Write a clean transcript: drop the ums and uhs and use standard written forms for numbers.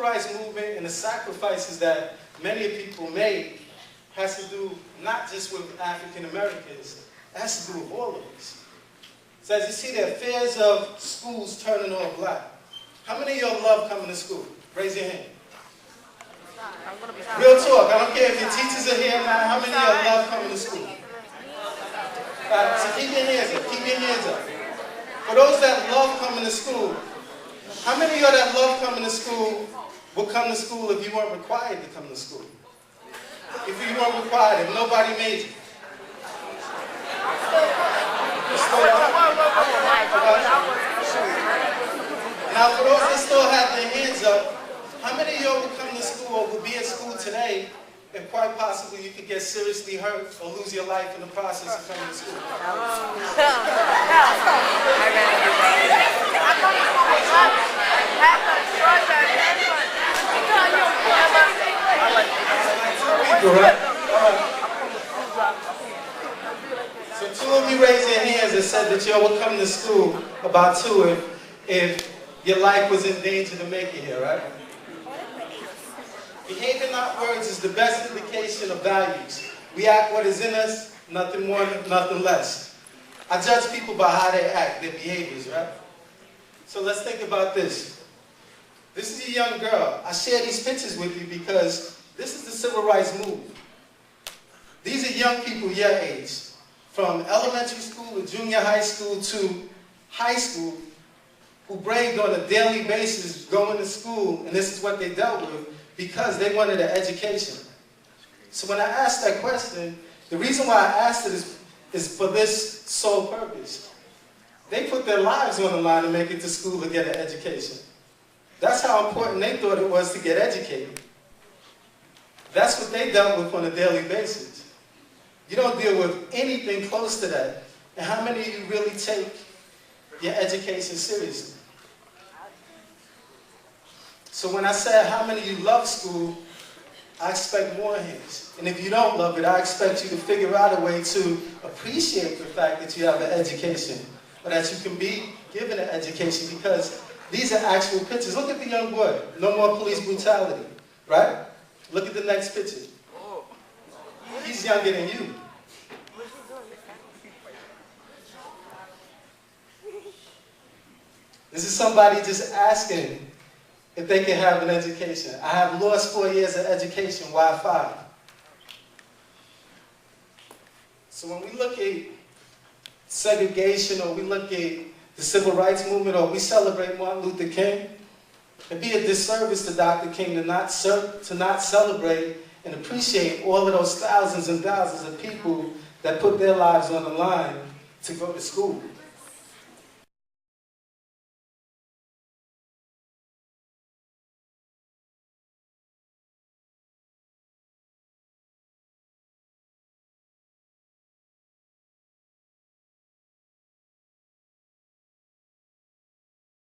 rights movement and the sacrifices that many people made has to do not just with African Americans, it has to do with all of us. So as you see, there are fears of schools turning all black. How many of y'all love coming to school? Raise your hand. Real talk, I don't care if your teachers are here now, how many of y'all love coming to school? So keep your hands up, keep your hands up. For those that love coming to school, how many of y'all that love coming to school would come to school if you weren't required to come to school? If you weren't required, if nobody made you? Now for those that still have their hands up, how many of y'all would come to school or would be at school today if quite possibly you could get seriously hurt or lose your life in the process of coming to school? So 2 of you raised your hands and said that y'all would come to school, about 2 if your life was in danger to make it here, right? Behavior, not words, is the best indication of values. We act what is in us, nothing more, nothing less. I judge people by how they act, their behaviors, right? So let's think about this. This is a young girl. I share these pictures with you because this is the civil rights movement. These are young people your age, from elementary school to junior high school to high school, who braved on a daily basis going to school, and this is what they dealt with, because they wanted an education. So when I asked that question, the reason why I asked it is for this sole purpose. They put their lives on the line to make it to school to get an education. That's how important they thought it was to get educated. That's what they dealt with on a daily basis. You don't deal with anything close to that. And how many of you really take your education seriously? So when I said how many of you love school, I expect more hands. And if you don't love it, I expect you to figure out a way to appreciate the fact that you have an education, or that you can be given an education, because these are actual pictures. Look at the young boy. No more police brutality, right? Look at the next picture. He's younger than you. This is somebody just asking if they can have an education. I have lost 4 years of education. Why 5? So when we look at segregation, or we look at the civil rights movement, or we celebrate Martin Luther King, it'd be a disservice to Dr. King to not celebrate and appreciate all of those thousands and thousands of people that put their lives on the line to go to school.